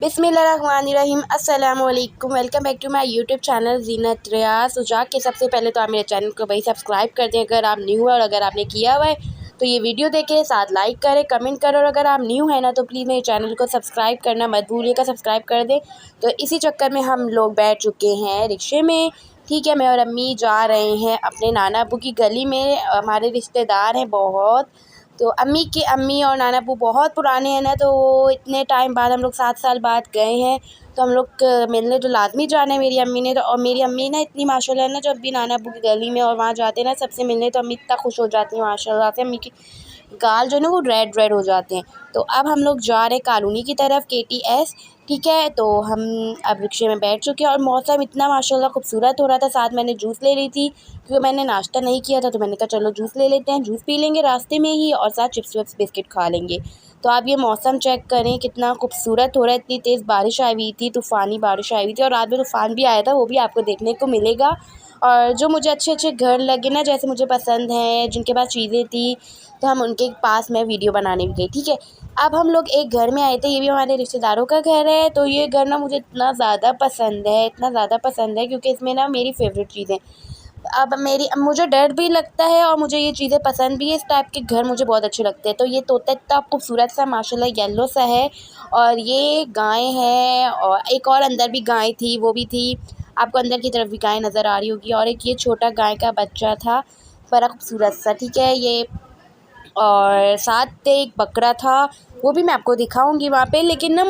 बिस्मिल्लाहिर्रहमानिर्रहीम अस्सलाम वालेकुम। Welcome back to my YouTube channel Zeenat Riaz. तो जाके सबसे पहले तो आप मेरे चैनल को भाई सब्सक्राइब कर दें अगर आप न्यू है, और अगर आपने किया हुआ है तो ये वीडियो देखें, साथ लाइक करें, कमेंट करें, और अगर आप न्यू है ना तो प्लीज़ मेरे चैनल को सब्सक्राइब करना मत भूलिएगा, सब्सक्राइब कर दें। तो इसी चक्कर में हम लोग बैठ चुके हैं रिक्शे में, ठीक है। मैं और अम्मी जा रहे हैं अपने नाना अब्बू की गली में। हमारे रिश्तेदार हैं बहुत, तो अम्मी और नाना अब्बू बहुत पुराने हैं ना, तो वो इतने टाइम बाद हम लोग 7 साल बाद गए हैं, तो हम लोग मिलने तो लाज़मी जाना है। मेरी अम्मी ने तो, और मेरी अम्मी ना इतनी माशाल्लाह ना, जब भी नाना अब्बू की गली में और वहाँ जाते हैं ना सबसे मिलने, तो अम्मी इतना खुश हो जाती हैं माशाल्लाह से। अम्मी की गाल जो है ना वो रेड रेड हो जाते हैं। तो अब हम लोग जा रहे हैं कॉलोनी की तरफ, KTS, ठीक है। तो हम अब रिक्शे में बैठ चुके हैं और मौसम इतना माशाल्लाह खूबसूरत हो रहा था। साथ मैंने जूस ले ली थी क्योंकि मैंने नाश्ता नहीं किया था, तो मैंने कहा चलो जूस ले लेते हैं, जूस पी लेंगे रास्ते में ही, और साथ चिप्स विप्स बिस्किट खा लेंगे। तो आप ये मौसम चेक करें कितना खूबसूरत हो रहा है। इतनी तेज़ बारिश आई हुई थी, तूफ़ानी बारिश आई हुई थी, और रात में तूफ़ान भी आया था, वो भी आपको देखने को मिलेगा। और जो मुझे अच्छे अच्छे घर लगे ना, जैसे मुझे पसंद हैं, जिनके पास चीज़ें थी, तो हम उनके पास मैं वीडियो बनाने भी गई, ठीक है। अब हम लोग एक घर में आए थे, ये भी हमारे रिश्तेदारों का घर है। तो ये घर ना मुझे इतना ज़्यादा पसंद है, इतना ज़्यादा पसंद है, क्योंकि इसमें ना मेरी फ़ेवरेट चीज़ें, अब मुझे डर भी लगता है और मुझे ये चीज़ें पसंद भी है। इस टाइप के घर मुझे बहुत अच्छे लगते हैं। तो ये तोता इतना खूबसूरत सा माशाल्लाह येलो सा है, और ये गाय है, और एक और अंदर भी गाय थी, वो भी थी, आपको अंदर की तरफ भी गाय नज़र आ रही होगी। और एक ये छोटा गाय का बच्चा था, बड़ा खूबसूरत सा, ठीक है ये। और साथ एक बकरा था, वो भी मैं आपको दिखाऊंगी वहाँ पे। लेकिन ना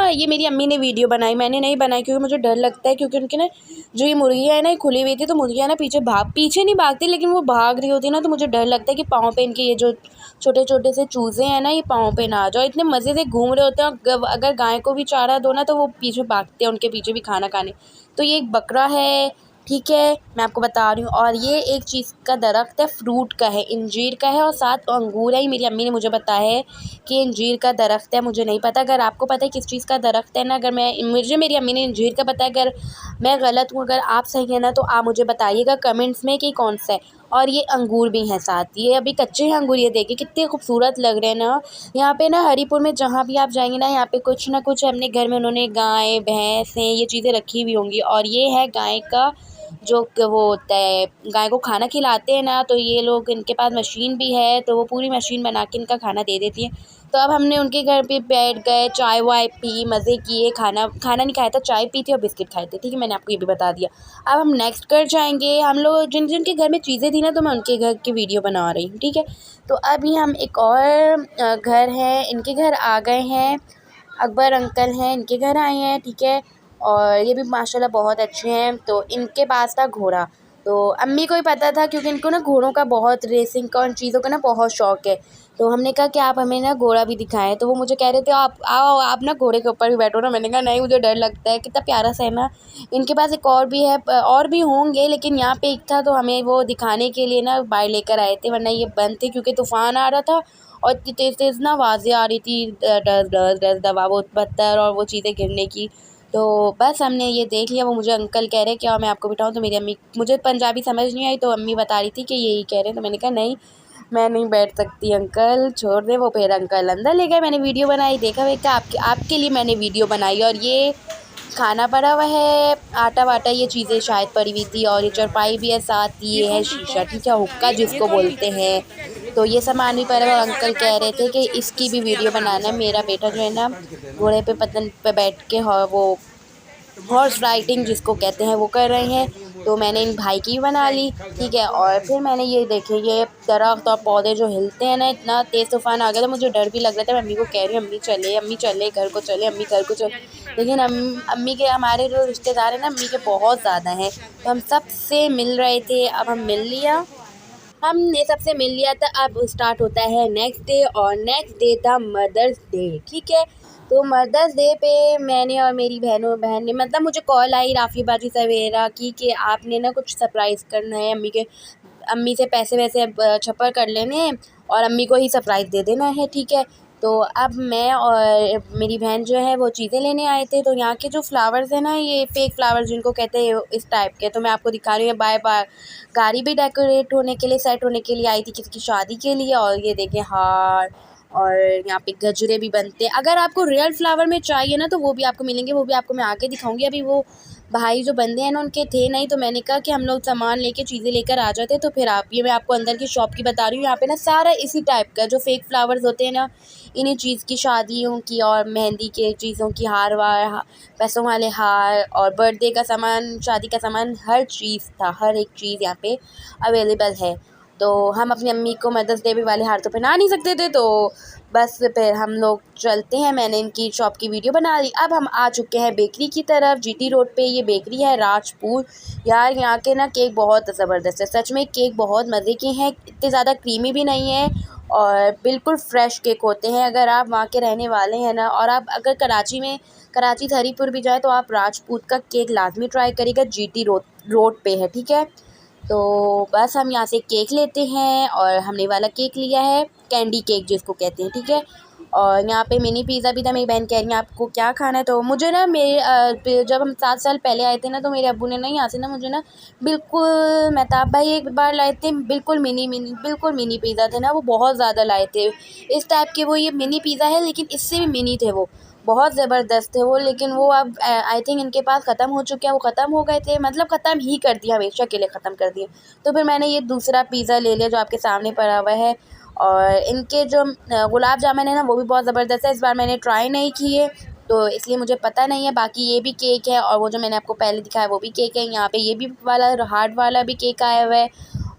ये मेरी अम्मी ने वीडियो बनाई, मैंने नहीं बनाई, क्योंकि मुझे डर लगता है, क्योंकि उनकी ना जो ये मुर्गियाँ है ना, ये खुली हुई थी, तो मुर्गियाँ ना पीछे नहीं भागती, लेकिन वो भाग रही होती है ना, तो मुझे डर लगता है कि पाँव पे इनके ये जो छोटे छोटे से चूज़े हैं ना, ये पाँव पे ना आ जाओ। इतने मज़े से घूम रहे होते हैं, और अगर गाय को भी चारा दो ना तो वो पीछे भागते हैं, उनके पीछे भी खाना खाने। तो ये एक बकरा है, ठीक है, मैं आपको बता रही हूँ। और ये एक चीज़ का दरख्त है, फ्रूट का है, इंजीर का है, और साथ अंगूर है। मेरी अम्मी ने मुझे बताया है कि इंजीर का दरख्त है, मुझे नहीं पता। अगर आपको पता है किस चीज़ का दरख्त है ना, अगर मुझे मेरी अम्मी ने इंजीर का बताया, अगर मैं गलत हूँ, अगर आप सही है ना, तो आप मुझे बताइएगा कमेंट्स में कि कौन सा है। और ये अंगूर भी हैं साथ, ये अभी कच्चे हैं अंगूर, ये देखिए कितने खूबसूरत लग रहे हैं ना। यहाँ पे ना हरीपुर में जहाँ भी आप जाएंगे ना, यहाँ पे कुछ ना कुछ अपने घर में उन्होंने गाय भैंस हैं, ये चीज़ें रखी हुई होंगी। और ये है गाय का जो वो होता है, गाय को खाना खिलाते हैं ना, तो ये लोग, इनके पास मशीन भी है, तो वो पूरी मशीन बना के इनका खाना दे देती है। तो अब हमने उनके घर पे बैठ गए, चाय वाय पी, मज़े किए, खाना नहीं खाया था, चाय पी थी और बिस्किट खाए थे, ठीक है, मैंने आपको ये भी बता दिया। अब हम नेक्स्ट घर जाएंगे। हम लोग जिन जिनके घर में चीज़ें थी ना, तो मैं उनके घर की वीडियो बना रही हूँ, ठीक है। तो अभी हम एक और घर है, इनके घर आ गए हैं, अकबर अंकल हैं, इनके घर आए हैं, ठीक है। और ये भी माशाल्लाह बहुत अच्छे हैं। तो इनके पास था घोड़ा, तो अम्मी को ही पता था, क्योंकि इनको ना घोड़ों का बहुत, रेसिंग का, उन चीज़ों का ना बहुत शौक़ है। तो हमने कहा कि आप हमें ना घोड़ा भी दिखाएं। तो वो मुझे कह रहे थे आप आओ, आप ना घोड़े के ऊपर भी बैठो ना। मैंने कहा नहीं, मुझे डर लगता है, कितना प्यारा सा है ना। इनके पास एक और भी है, और भी होंगे, लेकिन यहाँ पे एक था, तो हमें वो दिखाने के लिए ना बाहर लेकर आए थे, वरना ये बंद थे, क्योंकि तूफ़ान आ रहा था और इतनी तेज़ तेज़ ना आवाज़ें आ रही थी, डर डर डर दबा, वो पत्थर और वो चीज़ें गिरने की। तो बस हमने ये देख लिया। वो मुझे अंकल कह रहे कि आओ मैं आपको बिठाऊँ, तो मेरी अम्मी, मुझे पंजाबी समझ नहीं आई, तो अम्मी बता रही थी कि यही कह रहे हैं। तो मैंने कहा नहीं, मैं नहीं बैठ सकती अंकल, छोड़ दें। वो फिर अंकल अंदर ले गए, मैंने वीडियो बनाई, देखा आपके लिए मैंने वीडियो बनाई। और ये खाना पड़ा हुआ है, आटा वाटा, ये चीज़ें शायद पड़ी हुई थी, और ये चारपाई भी है, साथ ये है शीशा, ठीक है, हुक्का जिसको बोलते हैं। तो ये सामान भी पड़ा हुआ, और अंकल कह रहे थे कि इसकी भी वीडियो बनाना। मेरा बेटा जो है ना, घोड़े पे पतन पे बैठ के वो हॉर्स राइडिंग जिसको कहते हैं वो कर रहे हैं। तो मैंने इन भाई की भी बना ली, ठीक है। और फिर मैंने ये देखे, ये दरख्त और पौधे जो हिलते हैं ना, इतना तेज़ तूफ़ान आ गया था, मुझे डर भी लग रहा था। मैं अम्मी को कह रही हूँ अम्मी चले घर को चले, अम्मी घर को चले। लेकिन अम्मी के, हमारे जो रिश्तेदार हैं ना, अम्मी के बहुत ज़्यादा हैं, तो हम सब से मिल रहे थे। अब हमने सबसे मिल लिया था। अब स्टार्ट होता है नेक्स्ट डे, और नेक्स्ट डे था मदर्स डे, ठीक है। तो मदर्स डे पे मैंने और मेरी बहन ने, मतलब मुझे कॉल आई राफ़ी बाजी सवेरा की कि आपने ना कुछ सरप्राइज़ करना है अम्मी से पैसे वैसे छपर कर लेने हैं, और अम्मी को ही सरप्राइज़ दे देना है, ठीक है। तो अब मैं और मेरी बहन जो है वो चीज़ें लेने आए थे। तो यहाँ के जो फ्लावर्स हैं ना, ये फेक फ्लावर्स जिनको कहते हैं, इस टाइप के, तो मैं आपको दिखा रही हूँ। बाय बाय गाड़ी भी डेकोरेट होने के लिए, सेट होने के लिए आई थी, किसी की शादी के लिए। और ये देखें हार, और यहाँ पे गजरे भी बनते हैं। अगर आपको रियल फ्लावर में चाहिए ना तो वो भी आपको मिलेंगे, वो भी आपको मैं आके दिखाऊंगी। अभी वो भाई जो बंदे हैं ना उनके थे नहीं, तो मैंने कहा कि हम लोग सामान लेके चीज़ें लेकर आ जाते। तो फिर ये मैं आपको अंदर की शॉप की बता रही हूँ। यहाँ पे ना सारा इसी टाइप का जो फेक फ्लावर्स होते हैं ना, इन्हीं चीज़ की शादियों की और मेहंदी के चीज़ों की हार वार, पैसों वाले हार और बर्थडे का सामान, शादी का सामान, हर चीज़ था, हर एक चीज़ यहाँ पे अवेलेबल है। तो हम अपनी अम्मी को मदर्स डे वाले हार तो पहना नहीं सकते थे, तो बस फिर हम लोग चलते हैं। मैंने इनकी शॉप की वीडियो बना ली। अब हम आ चुके हैं बेकरी की तरफ। जीटी रोड पे ये बेकरी है, राजपूत। यार यहाँ के ना केक बहुत ज़बरदस्त है, सच में केक बहुत मज़े के हैं। इतने ज़्यादा क्रीमी भी नहीं है और बिल्कुल फ्रेश केक होते हैं। अगर आप वहाँ के रहने वाले हैं ना, और आप अगर कराची हरीपुर भी जाए तो आप राजपूत का केक लाजमी ट्राई करिएगा। जीटी रोड पे है, ठीक है। तो बस हम यहाँ से केक लेते हैं और हमने वाला केक लिया है, कैंडी केक जिसको कहते हैं, ठीक है। और यहाँ पे मिनी पिज़्ज़ा भी था। मेरी बहन कह रही है आपको क्या खाना है, तो मुझे ना जब हम 7 साल पहले आए थे ना, तो मेरे अब्बू ने ना यहाँ से ना मुझे ना बिल्कुल मेहताब भाई एक बार लाए थे, बिल्कुल मिनी पिज़्ज़ा थे ना, वो बहुत ज़्यादा लाए थे इस टाइप के। वो ये मिनी पिज़्ज़ा है लेकिन इससे भी मिनी थे, वो बहुत ज़बरदस्त थे वो। लेकिन वो अब आई थिंक इनके पास ख़त्म हो चुके हैं, वो ख़त्म हो गए थे, मतलब ख़त्म ही कर दिया, हमेशा के लिए ख़त्म कर दिए। तो फिर मैंने ये दूसरा पिज़्ज़ा ले लिया जो आपके सामने पड़ा हुआ है। और इनके जो गुलाब जामुन है ना वो भी बहुत ज़बरदस्त है। इस बार मैंने ट्राई नहीं किए तो इसलिए मुझे पता नहीं है। बाकी ये भी केक है और वो जो मैंने आपको पहले दिखाया वो भी केक है। यहाँ पे ये भी वाला हार्ड वाला भी केक आया हुआ है।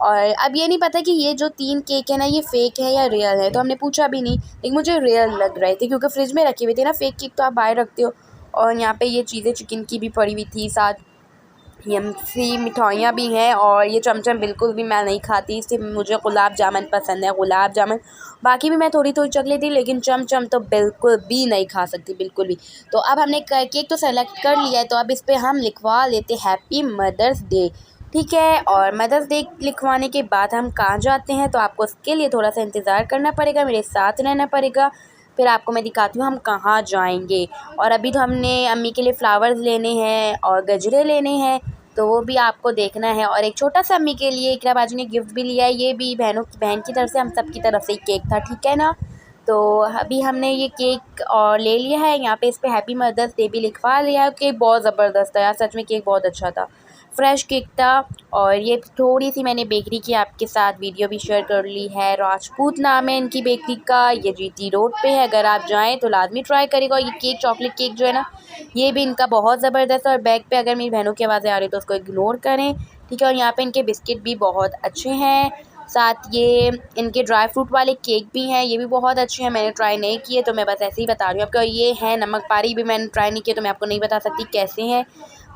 और अब ये नहीं पता कि ये जो 3 केक है ना ये फ़ेक है या रियल है, तो हमने पूछा भी नहीं, लेकिन मुझे रियल लग रहे थे क्योंकि फ्रिज में रखे हुए थे ना। फ़ेक केक तो आप बाहर रखते हो। और यहाँ पे ये चीज़ें चिकन की भी पड़ी हुई थी, साथ यम्सी मिठाइयाँ भी हैं। और ये चमचम बिल्कुल भी मैं नहीं खाती, इससे मुझे गुलाब जामुन पसंद है, गुलाब जामुन। बाकी भी मैं थोड़ी थोड़ी चख लेती, लेकिन चमचम तो बिल्कुल भी नहीं खा सकती, बिल्कुल भी। तो अब हमने केक तो सेलेक्ट कर लिया है, तो अब इस पर हम लिखवा लेते हैप्पी मदर्स डे, ठीक है। और मदर्स डे लिखवाने के बाद हम कहाँ जाते हैं, तो आपको उसके लिए थोड़ा सा इंतज़ार करना पड़ेगा, मेरे साथ रहना पड़ेगा। फिर आपको मैं दिखाती हूँ हम कहाँ जाएंगे। और अभी तो हमने अम्मी के लिए फ़्लावर्स लेने हैं और गजरे लेने हैं, तो वो भी आपको देखना है। और एक छोटा सा अम्मी के लिए इकरा बाजी ने गिफ्ट भी लिया है, ये भी बहन की तरफ से, हम सब की तरफ से केक था, ठीक है ना। तो अभी हमने ये केक और ले लिया है, यहाँ पे इस पर हैप्पी मदर्स डे भी लिखवा लिया है। केक बहुत ज़बरदस्त था यार, सच में केक बहुत अच्छा था, फ्रेश केक था। और ये थोड़ी सी मैंने बेकरी की आपके साथ वीडियो भी शेयर कर ली है। राजपूत नाम है इनकी बेकरी का, ये जीटी रोड पे है। अगर आप जाएं तो लाजमी ट्राई करेगा। और ये केक, चॉकलेट केक जो है ना, ये भी इनका बहुत ज़बरदस्त है। और बैग पे अगर मेरी बहनों की आवाज़ें आ रही तो उसको इग्नोर करें, ठीक है। और यहाँ पे इनके बिस्किट भी बहुत अच्छे हैं, साथ ये इनके ड्राई फ्रूट वाले केक भी हैं, ये भी बहुत अच्छे हैं। मैंने ट्राई नहीं किए तो मैं बस ऐसे ही बता रही हूँ आपको। ये है नमक पारी, भी मैंने ट्राई नहीं किया तो मैं आपको नहीं बता सकती कैसे हैं।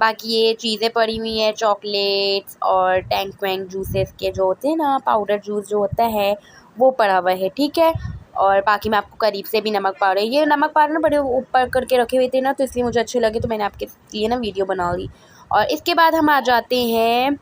बाकी ये चीज़ें पड़ी हुई हैं, चॉकलेट्स और टैंक वैंक जूसेस के जो होते हैं ना, पाउडर जूस जो होता है वो पड़ा हुआ है, ठीक है। और बाकी मैं आपको करीब से भी नमक पाउडर, ये नमक पाउडर ना बड़े ऊपर करके रखे हुए थे ना, तो इसलिए मुझे अच्छे लगे तो मैंने आपके लिए ना वीडियो बना ली। और इसके बाद हम आ जाते हैं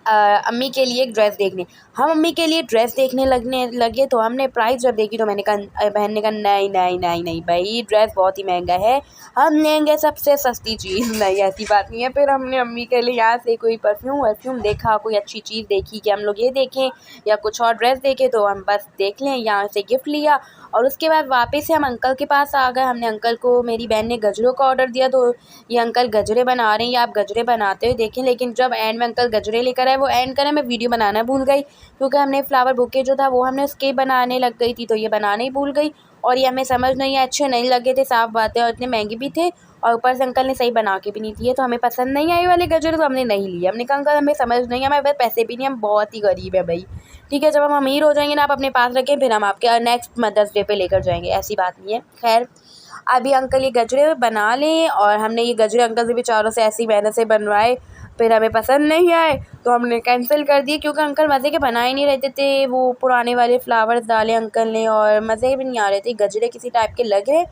अम्मी के लिए एक ड्रेस देखने। हम अम्मी के लिए ड्रेस देखने लगने लगे, तो हमने प्राइस जब देखी तो मैंने कहा, बहन ने कहा नहीं नहीं नहीं नहीं भाई, ड्रेस बहुत ही महंगा है, हम लेंगे सबसे सस्ती चीज़। नहीं, ऐसी बात नहीं है। फिर हमने अम्मी के लिए यहाँ से कोई परफ्यूम देखा, कोई अच्छी चीज़ देखी कि हम लोग ये देखें या कुछ और ड्रेस देखें, तो हम बस देख लें, यहाँ से गिफ्ट लिया। और उसके बाद वापस से हम अंकल के पास आ गए। हमने अंकल को, मेरी बहन ने गजरों का ऑर्डर दिया, तो ये अंकल गजरे बना रहे हैं, या आप गजरे बनाते हुए देखें। लेकिन जब एंड में अंकल गजरे लेकर आए, वो एंड करें मैं वीडियो बनाना भूल गई, क्योंकि हमने फ्लावर बुके जो था वो हमने उसके बनाने लग गई थी, तो ये बनाने ही भूल गई। और ये हमें समझ नहीं आए, अच्छे नहीं लगे थे, साफ़ बात है, और इतने महंगे भी थे, और ऊपर से अंकल ने सही बना के भी नहीं दिए, तो हमें पसंद नहीं आई वाले गजरे, तो हमने नहीं लिए। हमने कहा अंकल हमें समझ नहीं है, हमारे पास पैसे भी नहीं, हम बहुत ही गरीब है भाई, ठीक है। जब हम अमीर हो जाएंगे ना, आप अपने पास रखें, फिर हम आपके नेक्स्ट मदर्स डे पे लेकर जाएंगे, ऐसी बात नहीं है। खैर, अभी अंकल ये गजरे बना लें, और हमने ये गजरे अंकल से बेचारों से ऐसी मेहनत से बनवाए, फिर हमें पसंद नहीं आए तो हमने कैंसिल कर दिए, क्योंकि अंकल मज़े के बना ही नहीं रहते थे। वो पुराने वाले फ्लावर्स डाले अंकल ने और मज़े भी नहीं आ रहे थे, गजरे किसी टाइप के लग रहे,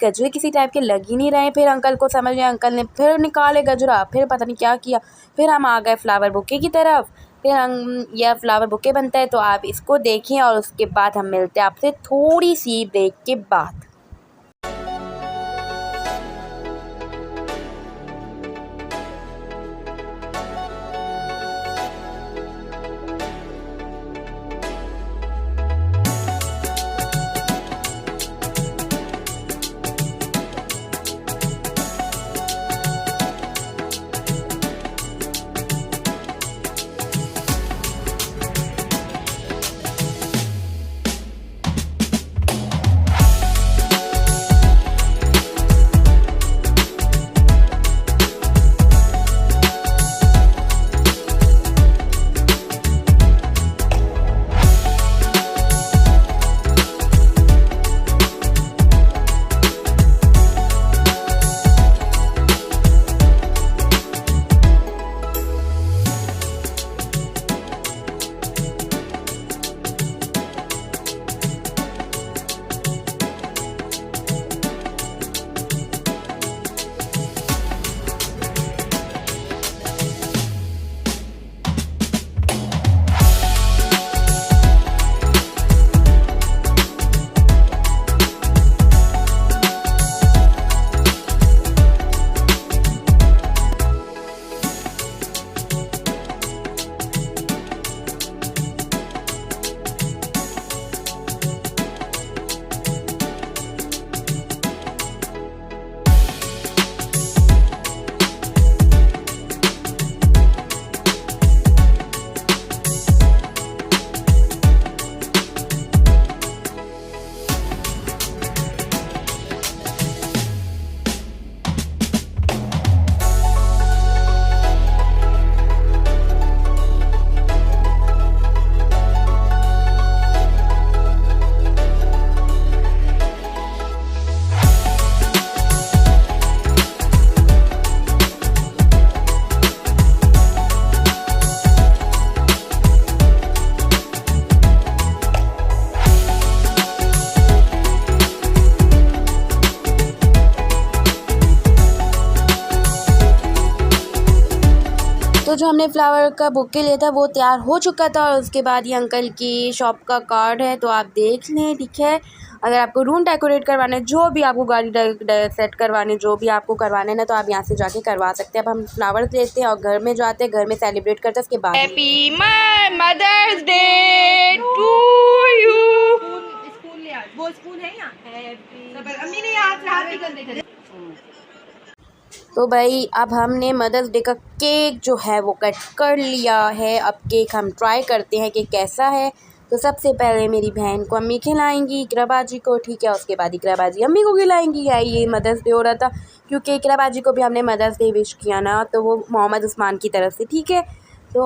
गजरे किसी टाइप के लग ही नहीं रहे। फिर अंकल को समझ आया, अंकल ने फिर निकाले गजरा, फिर पता नहीं क्या किया। फिर हम आ गए फ्लावर बुके की तरफ। फिर हम, यह फ्लावर बुके बनता है, तो आप इसको देखें और उसके बाद हम मिलते हैं आपसे थोड़ी सी ब्रेक के बाद। तो जो हमने फ्लावर का बुके लिया था वो तैयार हो चुका था और उसके बाद ये अंकल की शॉप का कार्ड है, तो आप देख लें, ठीक है। अगर आपको रूम डेकोरेट करवाना है, जो भी आपको गाड़ी सेट करवाने, जो भी आपको करवाना है ना, तो आप यहाँ से जाके करवा सकते हैं। अब हम फ्लावर्स लेते हैं और घर में जाते हैं, घर में सेलिब्रेट करते हैं। उसके बाद happy mother's day to you. वो स्पून है यहाँ, अम्मी ने यहाँ से हाथ निकलने करे। तो भाई अब हमने मदर्स डे का केक जो है वो कट कर लिया है। अब केक हम ट्राई करते हैं कि कैसा है। तो सबसे पहले मेरी बहन को अम्मी खिलाएंगी, इकरा बाजी को, ठीक है। उसके बाद इकरा बाजी अम्मी को खिलाएंगी। या ये मदर्स डे हो रहा था क्योंकि इकरा बाजी को भी हमने मदर्स डे विश किया ना, तो वो मोहम्मद उस्मान की तरफ से, ठीक है। तो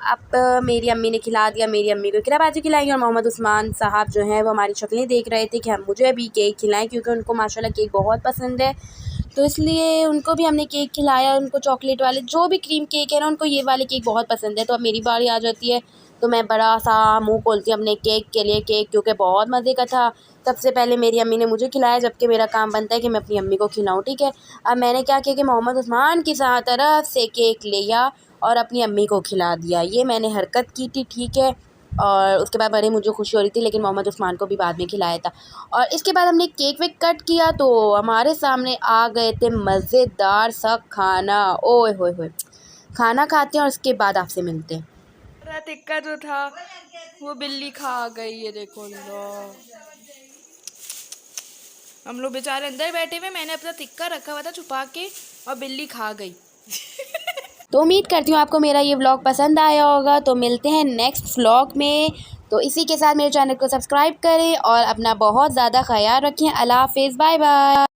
अब मेरी अम्मी ने खिला दिया, मेरी अम्मी को इकरा बाजी खिलाएंगी और मोहम्मद उस्मान साहब जो हैं वो हमारी शक्लें देख रहे थे कि हम मुझे भी केक खिलाएं, क्योंकि उनको माशाल्लाह केक बहुत पसंद है। तो इसलिए उनको भी हमने केक खिलाया। उनको चॉकलेट वाले जो भी क्रीम केक है ना, उनको ये वाले केक बहुत पसंद है। तो अब मेरी बारी आ जाती है, तो मैं बड़ा सा मुंह खोलती हूँ अपने केक के लिए। केक क्योंकि बहुत मज़े का था। सबसे पहले मेरी अम्मी ने मुझे खिलाया, जबकि मेरा काम बनता है कि मैं अपनी अम्मी को खिलाऊँ, ठीक है। अब मैंने क्या किया कि मोहम्मद उस्मान की तरफ से केक लिया और अपनी अम्मी को खिला दिया। ये मैंने हरकत की थी, ठीक है। और उसके बाद बड़ी मुझे खुशी हो रही थी, लेकिन मोहम्मद उस्मान को भी बाद में खिलाया था। और इसके बाद हमने केक वेक कट किया, तो हमारे सामने आ गए थे मज़ेदार सा खाना। ओए होए होए, खाना खाते हैं और उसके बाद आपसे मिलते हैं। मेरा टिक्का जो था वो बिल्ली खा गई, ये देखो लो। हम लोग बेचारे अंदर बैठे हुए, मैंने अपना टिक्का रखा हुआ था छुपा के और बिल्ली खा गई। तो उम्मीद करती हूँ आपको मेरा ये व्लॉग पसंद आया होगा। तो मिलते हैं नेक्स्ट व्लॉग में। तो इसी के साथ मेरे चैनल को सब्सक्राइब करें और अपना बहुत ज़्यादा ख्याल रखें। अल्लाह हाफ़िज़, बाय बाय।